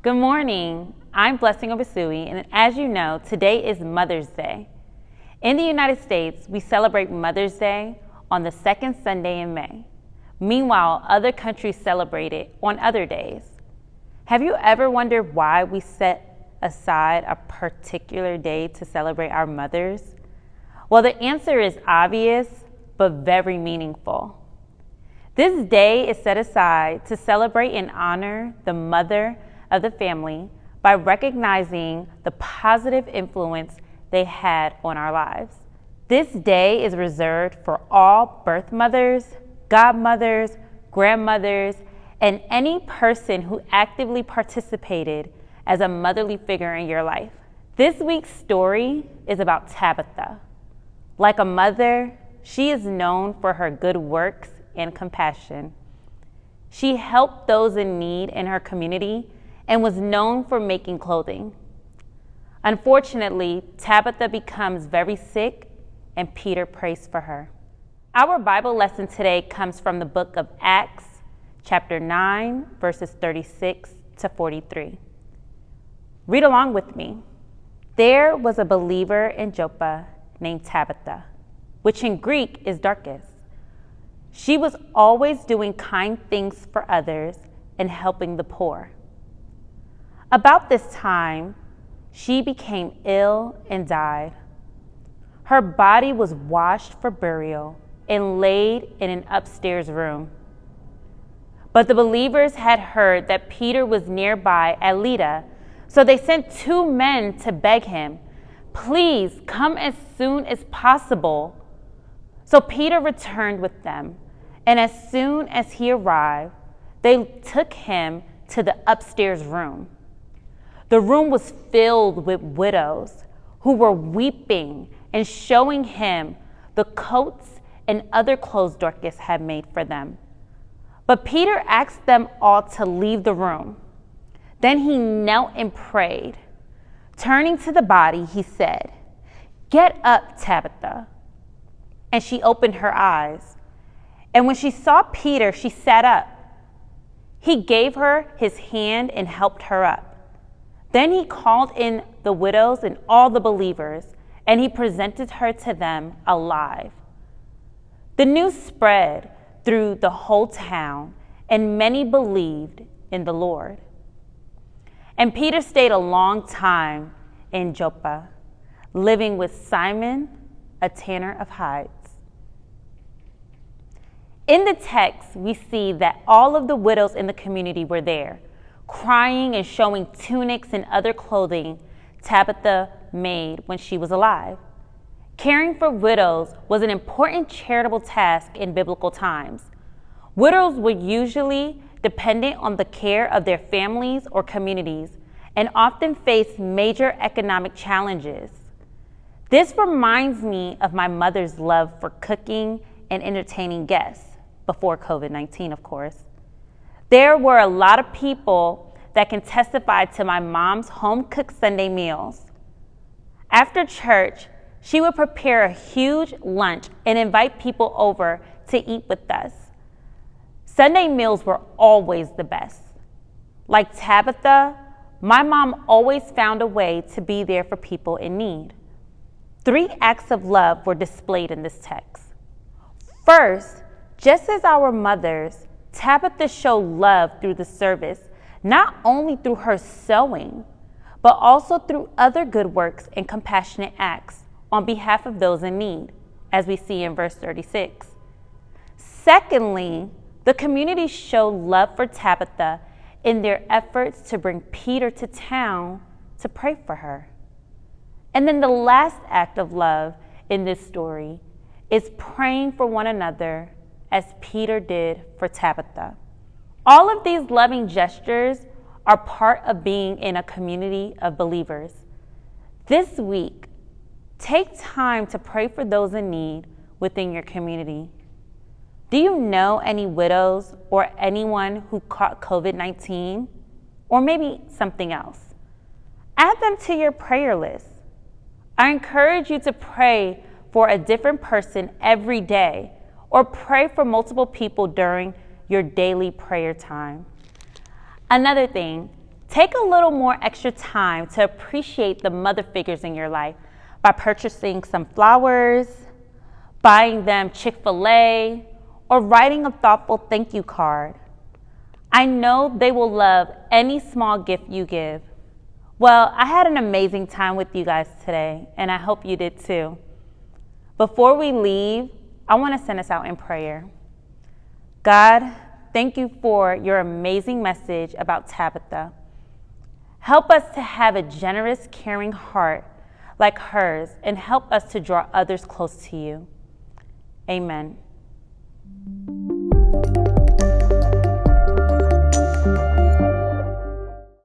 Good morning. I'm Blessing Obasuyi, and as you know, today is Mother's Day. In the United States, we celebrate Mother's Day on the second Sunday in May. Meanwhile, other countries celebrate it on other days. Have you ever wondered why we set aside a particular day to celebrate our mothers? Well, the answer is obvious, but very meaningful. This day is set aside to celebrate and honor the mother of the family by recognizing the positive influence they had on our lives. This day is reserved for all birth mothers, godmothers, grandmothers, and any person who actively participated as a motherly figure in your life. This week's story is about Tabitha. Like a mother, she is known for her good works and compassion. She helped those in need in her community and was known for making clothing. Unfortunately, Tabitha becomes very sick and Peter prays for her. Our Bible lesson today comes from the book of Acts, chapter 9, verses 36 to 43. Read along with me. There was a believer in Joppa named Tabitha, which in Greek is Dorcas. She was always doing kind things for others and helping the poor. About this time, she became ill and died. Her body was washed for burial and laid in an upstairs room. But the believers had heard that Peter was nearby at Lydda, so they sent 2 men to beg him, "Please come as soon as possible." So Peter returned with them, and as soon as he arrived, they took him to the upstairs room. The room was filled with widows who were weeping and showing him the coats and other clothes Dorcas had made for them. But Peter asked them all to leave the room. Then he knelt and prayed. Turning to the body, he said, "Get up, Tabitha." And she opened her eyes. And when she saw Peter, she sat up. He gave her his hand and helped her up. Then he called in the widows and all the believers, and he presented her to them alive. The news spread through the whole town, and many believed in the Lord. And Peter stayed a long time in Joppa, living with Simon, a tanner of hides. In the text, we see that all of the widows in the community were there, crying and showing tunics and other clothing Tabitha made when she was alive. Caring for widows was an important charitable task in biblical times. Widows were usually dependent on the care of their families or communities and often faced major economic challenges. This reminds me of my mother's love for cooking and entertaining guests, before COVID-19, of course. There were a lot of people that can testify to my mom's home-cooked Sunday meals. After church, she would prepare a huge lunch and invite people over to eat with us. Sunday meals were always the best. Like Tabitha, my mom always found a way to be there for people in need. 3 acts of love were displayed in this text. First, just as our mothers, Tabitha showed love through the service, not only through her sewing, but also through other good works and compassionate acts on behalf of those in need, as we see in verse 36. Secondly, the community showed love for Tabitha in their efforts to bring Peter to town to pray for her. And then the last act of love in this story is praying for one another as Peter did for Tabitha. All of these loving gestures are part of being in a community of believers. This week, take time to pray for those in need within your community. Do you know any widows or anyone who caught COVID-19? Or maybe something else? Add them to your prayer list. I encourage you to pray for a different person every day, or pray for multiple people during your daily prayer time. Another thing, Take a little more extra time to appreciate the mother figures in your life by purchasing some flowers, buying them Chick-fil-A, or writing a thoughtful thank you card. I know they will love any small gift you give. Well, I had an amazing time with you guys today, and I hope you did too. Before we leave, I want to send us out in prayer. God, thank you for your amazing message about Tabitha. Help us to have a generous, caring heart like hers, and help us to draw others close to you. Amen.